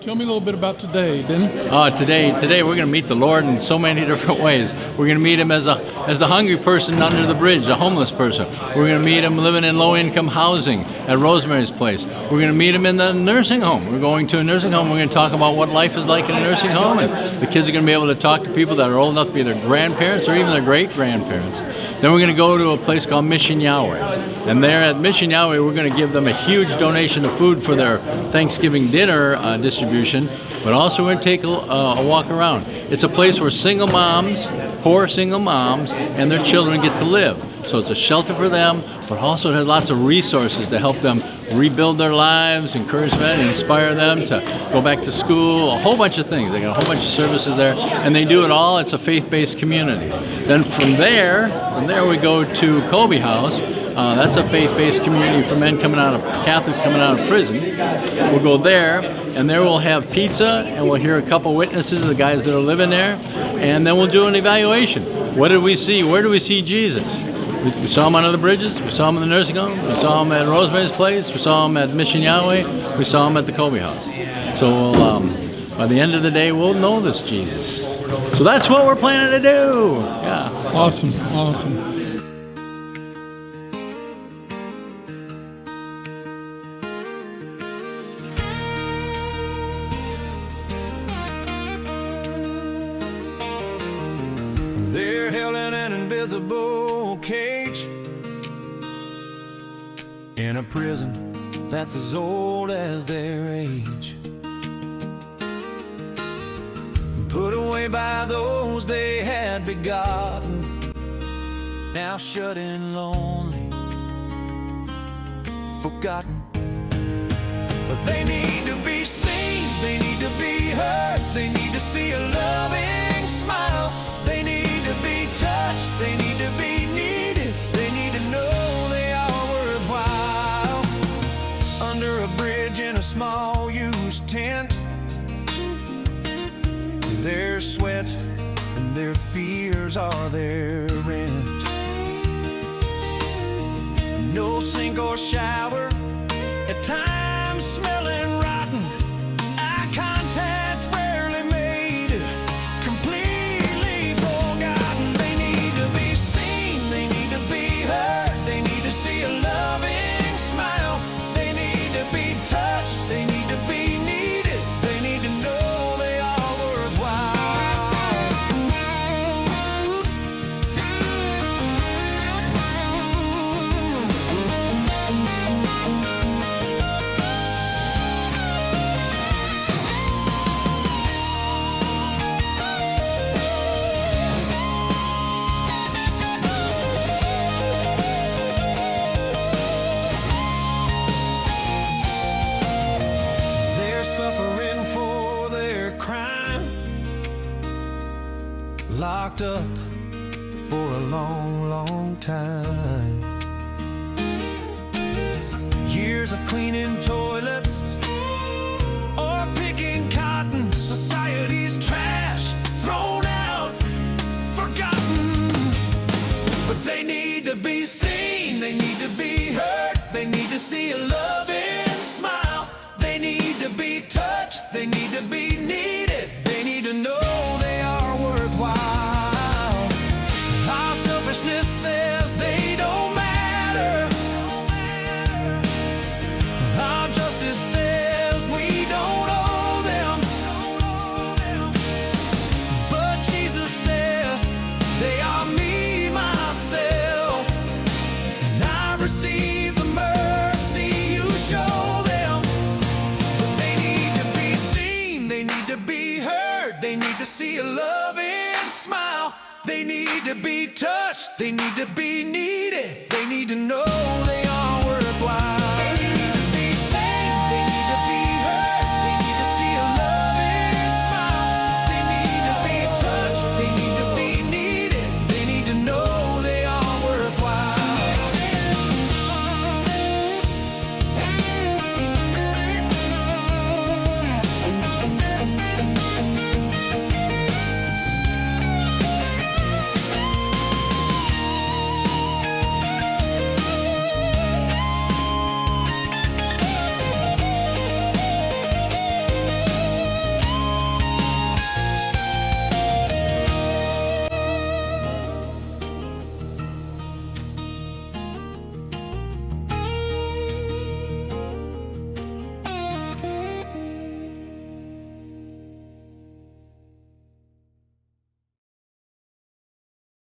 Tell me a little bit about today, Denny. Today we're going to meet the Lord in so many different ways. We're going to meet Him as the hungry person under the bridge, the homeless person. We're going to meet Him living in low-income housing at Rosemary's Place. We're going to meet Him in the nursing home. We're going to a nursing home. We're going to talk about what life is like in a nursing home, and the kids are going to be able to talk to people that are old enough to be their grandparents or even their great-grandparents. Then we're going to go to a place called Mission Yahweh. And there at Mission Yahweh, we're going to give them a huge donation of food for their Thanksgiving dinner distribution, but also we're going to take a walk around. It's a place where single moms, poor single moms, and their children get to live. So it's a shelter for them, but also it has lots of resources to help them rebuild their lives, encourage them, inspire them to go back to school, a whole bunch of things. They got a whole bunch of services there, and they do it all. It's a faith-based community. Then from there we go to Kolbe House. That's a faith-based community for men Catholics coming out of prison. We'll go there, and there we'll have pizza, and we'll hear a couple witnesses of the guys that are living there, and then we'll do an evaluation. What did we see? Where do we see Jesus? We saw Him under the bridges, we saw Him in the nursing home, we saw Him at Rosemary's Place, we saw Him at Mission Yahweh, we saw Him at the Kolbe House. So by the end of the day, we'll know this Jesus. So that's what we're planning to do. Yeah. Awesome, awesome. They're held in an invisible cage in a prison that's as old as their age, put away by those they had begotten, now shut in, lonely, forgotten. But they need to be seen, they need to be heard, they need to see a loving smile. They need to be touched, they need to be needed, they need to know they are worthwhile. Under a bridge in a small used tent, their sweat and their fears are their rent. No sink or shower, at times smelling rotten, eye contact rarely made, completely forgotten. They need to be seen, they need to be heard, they need to see a loving smile. They need to be touched, they need to be needed, they need to know they are worthwhile. They're suffering for their crime, locked up for a long, long time. Years of cleaning toilets or picking cotton, society's trash, thrown out, forgotten. But they need to be seen, they need to be heard, they need to see a loving smile. They need to be touched, they need to be needed, they need to know they are worthwhile. Our selfishness says they don't matter, our justice says we don't owe them, but Jesus says they are me, myself, and I receive the mercy you show them. But they need to be seen, they need to be heard, they need to see a loving smile. They need to be touched, they need to be needed, they need to know they are